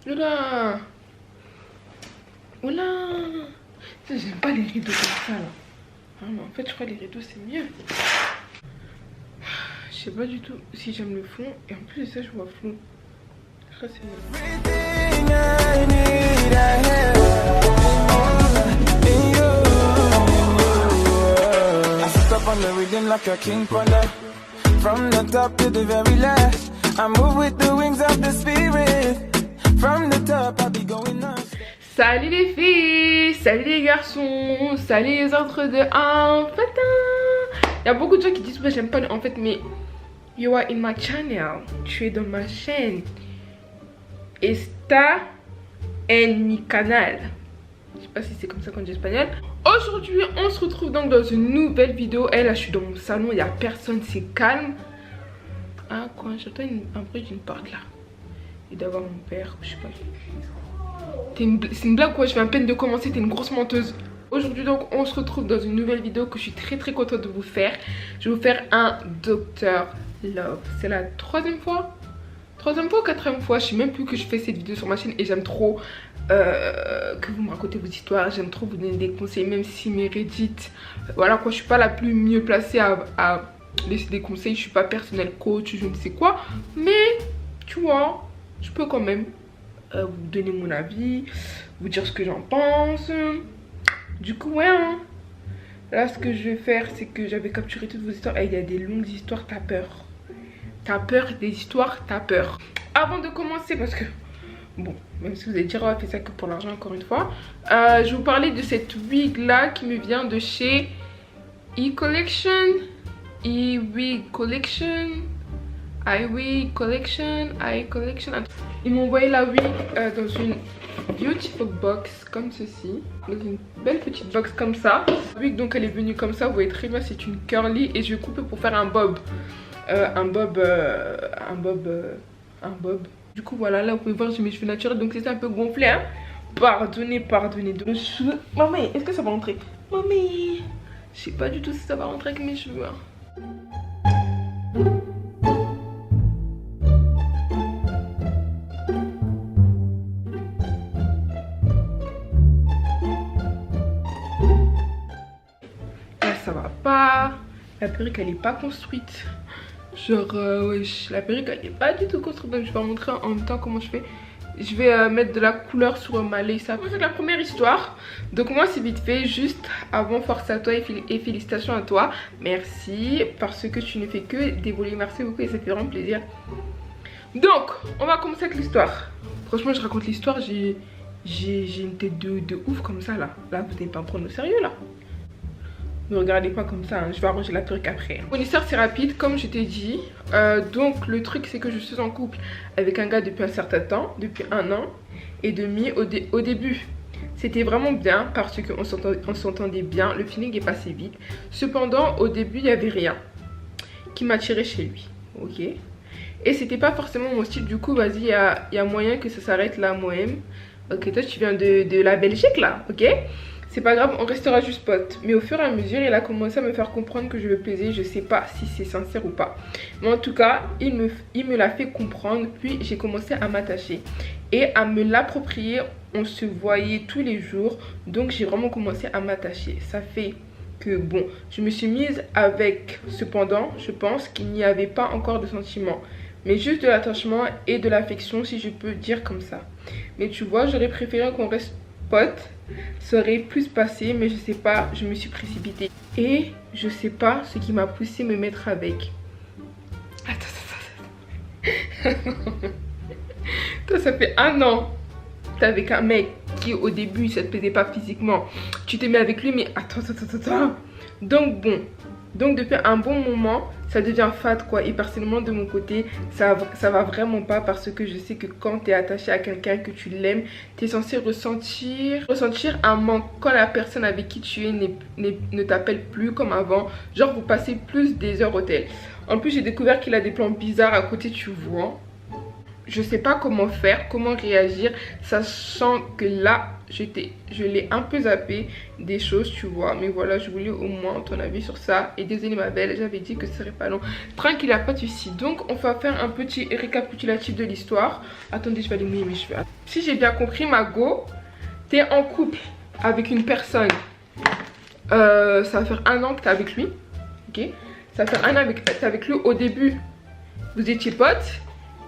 Oula. Oula. J'aime pas les rideaux comme ça là. Ah, mais en fait je crois que les rideaux c'est mieux. Je sais pas du tout si j'aime le fond. Et en plus de ça je vois flou. Je crois que c'est mieux. On the rhythm like a king panda. From the top to the very last, I move with the wings of the spirit. From the top, I'll be going on. Salut les filles, salut les garçons, salut les autres de un patin. Il y a beaucoup de gens qui disent ouais j'aime pas en fait, mais you are in my channel, tu es dans ma chaîne. Esta en mi canal. Je sais pas si c'est comme ça qu'on dit espagnol. Aujourd'hui on se retrouve donc dans une nouvelle vidéo. Et là je suis dans mon salon, il n'y a personne, c'est calme. Ah quoi, j'entends un bruit d'une porte là. Il doit y avoir mon père, je sais pas. C'est une blague quoi, je viens à peine de commencer, t'es une grosse menteuse. Aujourd'hui donc on se retrouve dans une nouvelle vidéo que je suis très contente de vous faire. Je vais vous faire un Dr Love. C'est la troisième fois ou quatrième fois, je sais même plus que je fais cette vidéo sur ma chaîne. Et j'aime trop que vous me racontez vos histoires. J'aime trop vous donner des conseils, même si mes Reddit, voilà quoi, je suis pas la plus mieux placée à laisser des conseils. Je suis pas personnel coach, je ne sais quoi. Mais tu vois, je peux quand même vous donner mon avis, vous dire ce que j'en pense. Du coup ouais hein. Là ce que je vais faire c'est que j'avais capturé toutes vos histoires. Et il y a des longues histoires, t'as peur. T'as peur des histoires, t'as peur. Avant de commencer, parce que bon, même si vous allez dire on va faire ça que pour l'argent encore une fois, je vais vous parler de cette wig là qui me vient de chez E-Collection. E-Wig Collection. iWig Collection. iCollection. Ils m'ont envoyé la wig dans une beautiful box comme ceci. Dans une belle petite box comme ça. La wig donc elle est venue comme ça. Vous voyez très bien, c'est une curly. Et je vais couper pour faire un bob. Un bob. Du coup voilà, là vous pouvez voir j'ai mes cheveux naturels. Donc c'est un peu gonflé hein. Pardonnez. Donc mes cheveux. Mamie, est-ce que ça va rentrer? Mamie, je sais pas du tout si ça va rentrer avec mes cheveux hein. Là ça va pas. La perruque elle est pas construite. Genre wesh, la perruque elle est pas du tout construite. Donc je vais vous montrer en même temps comment je fais. Je vais mettre de la couleur sur ma lace. Ça c'est la première histoire. Donc moi c'est vite fait. Juste avant, force à toi et félicitations à toi. Merci parce que tu ne fais que dévoiler. Merci beaucoup et ça fait vraiment plaisir. Donc on va commencer avec l'histoire. Franchement je raconte l'histoire. J'ai une tête de ouf comme ça là. Là vous n'allez pas me prendre au sérieux là. Ne regardez pas comme ça, hein. Je vais arranger la perruque après. Mon histoire c'est rapide comme je t'ai dit. Donc le truc c'est que je suis en couple avec un gars depuis un certain temps, depuis 1 an et demi. Au début c'était vraiment bien parce qu'on s'entendait bien, le feeling est passé vite. Cependant au début il n'y avait rien qui m'attirait chez lui, ok. Et c'était pas forcément mon style, du coup vas-y il y a moyen que ça s'arrête là moi-même. Ok, toi tu viens de la Belgique là, ok. C'est pas grave, on restera juste potes. Mais au fur et à mesure, il a commencé à me faire comprendre que je le plaisais. Je sais pas si c'est sincère ou pas. Mais en tout cas, il me l'a fait comprendre. Puis j'ai commencé à m'attacher et à me l'approprier. On se voyait tous les jours. Donc j'ai vraiment commencé à m'attacher. Ça fait que bon, je me suis mise avec. Cependant, je pense qu'il n'y avait pas encore de sentiments. Mais juste de l'attachement et de l'affection, si je peux dire comme ça. Mais tu vois, j'aurais préféré qu'on reste potes. Ça aurait plus passé, mais je sais pas, je me suis précipitée. Et je sais pas ce qui m'a poussé me mettre avec. Attends. Toi, ça fait 1 an. T'es avec un mec qui au début ça te plaisait pas physiquement. Tu t'es mis avec lui, mais attends. Donc bon. Donc depuis un bon moment, ça devient fade quoi. Et personnellement de mon côté, ça va vraiment pas. Parce que je sais que quand tu es attaché à quelqu'un, que tu l'aimes, tu es censé ressentir un manque quand la personne avec qui tu es ne t'appelle plus comme avant. Genre vous passez plus des heures au tel. En plus j'ai découvert qu'il a des plans bizarres à côté, tu vois. je sais pas comment faire, comment réagir, sachant que là je l'ai un peu zappé des choses, tu vois. Mais voilà, je voulais au moins ton avis sur ça. Et désolée ma belle, j'avais dit que ce serait pas long. Tranquille, y a pas de souci. Donc on va faire un petit récapitulatif de l'histoire. Attendez, je vais aller mouiller mes cheveux. Si j'ai bien compris, Mago, t'es en couple avec une personne. Ça va faire 1 an que t'es avec lui. Ok, ça va faire 1 an que t'es avec lui. Au début, vous étiez potes.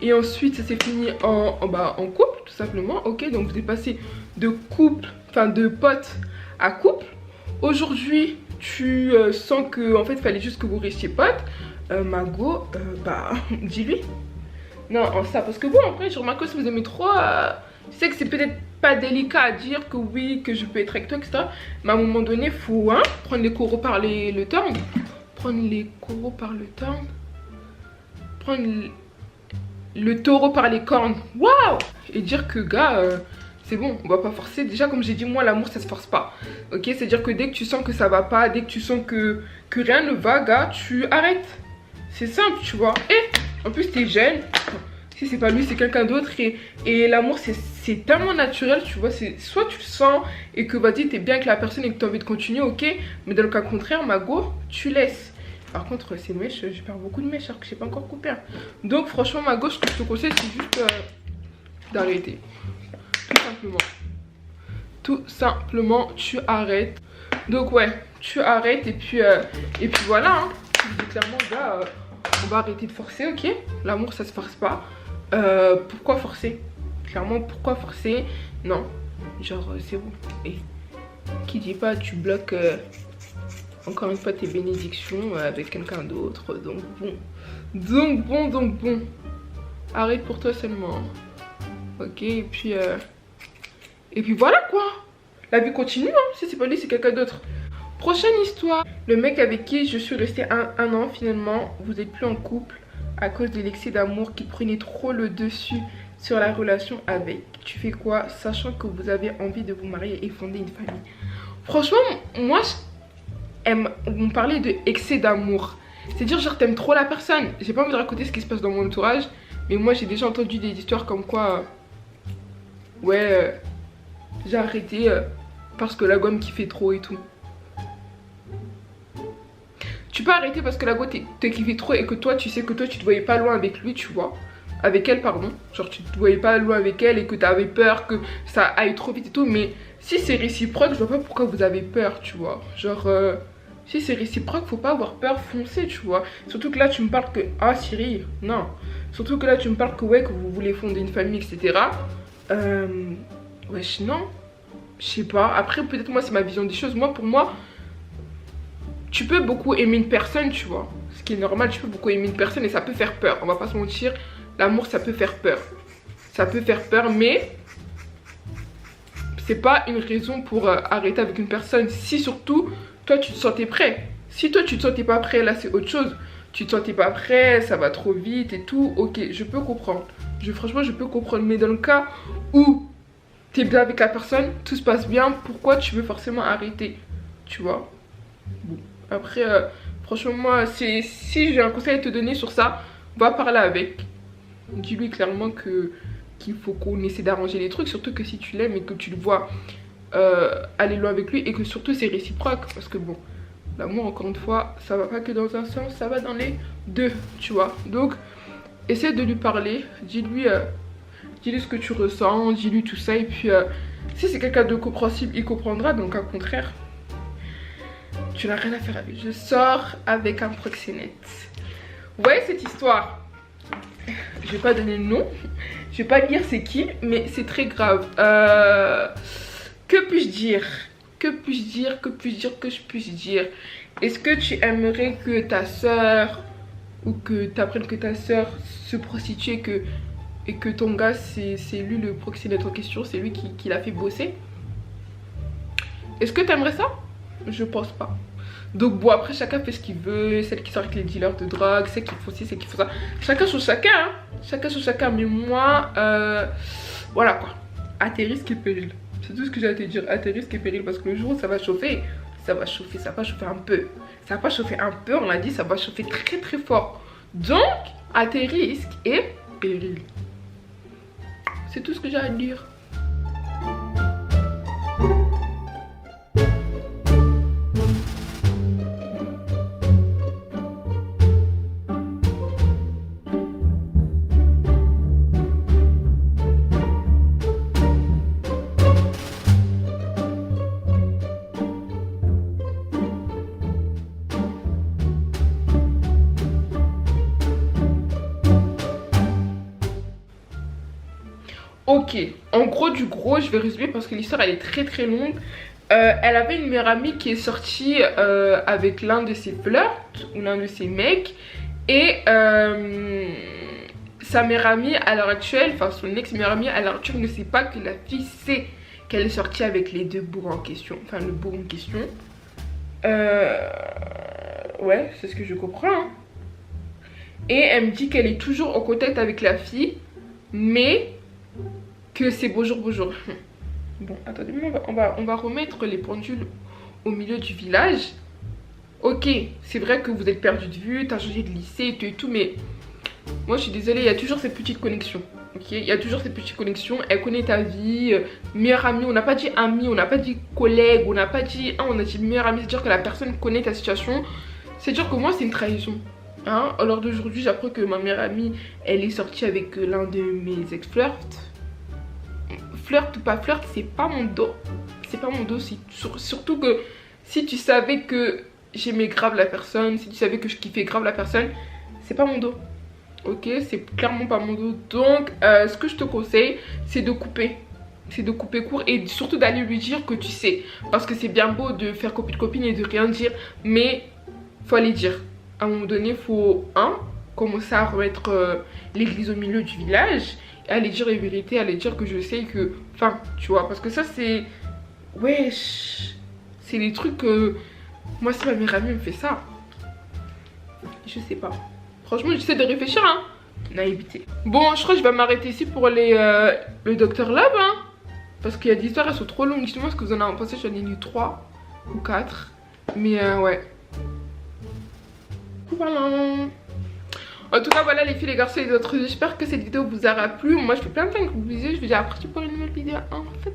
Et ensuite, ça s'est fini en couple, tout simplement. Ok, donc vous êtes passé de couple, enfin de pote à couple. Aujourd'hui, tu sens que en fait, il fallait juste que vous restiez potes. Mago, dis-lui. Non, ça, parce que bon, après, je remarque que si vous aimez trop, je sais que c'est peut-être pas délicat à dire que oui, que je peux être avec toi, etc. Mais à un moment donné, il faut prendre les coraux par le torse. Prendre les coraux par le torse. Prendre le taureau par les cornes. Waouh! Et dire que gars, c'est bon, on va pas forcer. Déjà comme j'ai dit, moi l'amour ça se force pas. Ok, c'est à dire que dès que tu sens que ça va pas, dès que tu sens que rien ne va, gars, tu arrêtes. C'est simple, tu vois. Et en plus t'es jeune. Si c'est pas lui, c'est quelqu'un d'autre. Et l'amour c'est tellement naturel, tu vois. C'est soit tu le sens et que vas-y t'es bien avec la personne et que t'as envie de continuer, ok. Mais dans le cas contraire, Mago, tu laisses. Par contre, ces mèches, je perds beaucoup de mèches alors que je n'ai pas encore coupé. Donc, franchement, ma gauche, ce que je te conseille, c'est juste d'arrêter. Tout simplement. Tout simplement, tu arrêtes. Donc, ouais, tu arrêtes. Et puis voilà. Hein. Clairement, gars, on va arrêter de forcer, ok? L'amour, ça se force pas. Pourquoi forcer? Clairement, pourquoi forcer? Non. Genre, c'est bon. Et qui dit pas, tu bloques... encore une fois tes bénédictions avec quelqu'un d'autre. Donc bon. Arrête pour toi seulement. Ok, et puis voilà quoi. La vie continue hein. Si c'est pas lui, c'est quelqu'un d'autre. Prochaine histoire. Le mec avec qui je suis restée un an finalement. Vous êtes plus en couple à cause de l'excès d'amour qui prenait trop le dessus sur la relation avec. Tu fais quoi sachant que vous avez envie de vous marier et fonder une famille? Franchement, moi vous me parlez de excès d'amour. C'est-à-dire genre t'aimes trop la personne. J'ai pas envie de raconter ce qui se passe dans mon entourage. Mais moi j'ai déjà entendu des histoires comme quoi j'ai arrêté parce que la gomme kiffait trop et tout. Tu peux arrêter parce que la gomme te kiffait trop et que toi tu sais que toi tu te voyais pas loin avec lui, tu vois. Avec elle pardon. Genre tu te voyais pas loin avec elle et que t'avais peur que ça aille trop vite et tout. Mais si c'est réciproque, je vois pas pourquoi vous avez peur, tu vois. Genre si c'est réciproque, faut pas avoir peur, foncer, tu vois. Surtout que là, tu me parles que... Ah, Cyril, non. Surtout que là, tu me parles que, que vous voulez fonder une famille, etc. Wesh, non. Je sais pas. Après, peut-être moi, c'est ma vision des choses. Moi, pour moi, tu peux beaucoup aimer une personne, tu vois. Ce qui est normal, tu peux beaucoup aimer une personne et ça peut faire peur. On va pas se mentir. L'amour, ça peut faire peur. Ça peut faire peur, mais... c'est pas une raison pour arrêter avec une personne. Si surtout... toi tu te sentais prêt. Si toi tu te sentais pas prêt, là c'est autre chose. Tu te sentais pas prêt, ça va trop vite et tout. Ok, je peux comprendre. Franchement je peux comprendre. Mais dans le cas où t'es bien avec la personne, tout se passe bien, pourquoi tu veux forcément arrêter? Tu vois. Bon. Après franchement moi si j'ai un conseil à te donner sur ça, va parler avec. Dis-lui clairement qu'il faut qu'on essaie d'arranger les trucs. Surtout que si tu l'aimes et que tu le vois aller loin avec lui et que surtout c'est réciproque parce que bon l'amour encore une fois ça va pas que dans un sens, ça va dans les deux, tu vois. Donc essaie de lui parler, dis-lui ce que tu ressens, dis-lui tout ça et puis si c'est quelqu'un de compréhensible il comprendra. Donc au contraire tu n'as rien à faire avec. Je sors avec un proxénète. Vous voyez cette histoire, je vais pas donner le nom, je vais pas dire c'est qui, mais c'est très grave. Que puis-je dire? Que puis-je dire? Est-ce que tu aimerais que ta soeur ou que tu apprennes que ta soeur se prostitue et que ton gars c'est lui le proxénète en question, c'est lui qui l'a fait bosser? Est-ce que tu aimerais ça? Je pense pas. Donc bon, après chacun fait ce qu'il veut. Celle qui sort avec les dealers de drogue, celle qui font ci, celle qui font ça. Chacun sur chacun hein. Chacun sur chacun. Mais moi voilà quoi, à tes risques et périls. C'est tout ce que j'ai à te dire, à tes risques et périls. Parce que le jour où ça va chauffer, ça va chauffer un peu. Ça va pas chauffer un peu, on l'a dit, ça va chauffer très très fort. Donc, à tes risques et périls. C'est tout ce que j'ai à dire. Ok, en gros du gros, je vais résumer parce que l'histoire elle est très très longue. Elle avait une meilleure amie qui est sortie avec l'un de ses flirts ou l'un de ses mecs. Et sa meilleure amie à l'heure actuelle, enfin son ex meilleure amie à l'heure actuelle ne sait pas que la fille sait qu'elle est sortie avec les deux bourgs en question. Enfin le bourg en question. Ouais, c'est ce que je comprends. Hein. Et elle me dit qu'elle est toujours en contact avec la fille, mais que c'est bonjour bonjour. Bon, attendez, on va remettre les pendules au milieu du village. Ok, c'est vrai que vous êtes perdu de vue, t'as changé de lycée et tout, mais moi je suis désolée, il y a toujours cette petite connexion. Ok, il y a toujours cette petite connexion. Elle connaît ta vie, meilleure amie. On n'a pas dit amie, on n'a pas dit collègue, on n'a pas dit on a dit meilleure amie. C'est-à-dire que la personne connaît ta situation. C'est-à-dire que moi c'est une trahison. Hein, alors d'aujourd'hui j'apprends que ma meilleure amie elle est sortie avec l'un de mes ex-flirts. Flirt ou pas flirt, c'est pas mon dos. C'est pas mon dos. Surtout que si tu savais que j'aimais grave la personne, si tu savais que je kiffais grave la personne, c'est pas mon dos. Ok, c'est clairement pas mon dos. Donc ce que je te conseille c'est de couper. C'est de couper court et surtout d'aller lui dire que tu sais. Parce que c'est bien beau de faire copine copine et de rien dire, mais faut aller dire. À un moment donné, faut commencer à remettre l'église au milieu du village. Aller dire les vérités, aller dire que je sais que... Enfin, tu vois, parce que ça c'est... Wesh, c'est les trucs que... Moi si ma meilleure amie me fait ça, je sais pas. Franchement j'essaie de réfléchir hein. Naïveté. Bon je crois que je vais m'arrêter ici pour le Dr Love hein. Parce qu'il y a des histoires elles sont trop longues. Dites-moi ce que vous en avez pensé, j'en ai lu 3 ou 4. Mais ouais. Voilà. En tout cas voilà les filles, les garçons et les autres, j'espère que cette vidéo vous aura plu. Moi je fais plein de gros bisous, je vous dis à la prochaine pour une nouvelle vidéo en fait.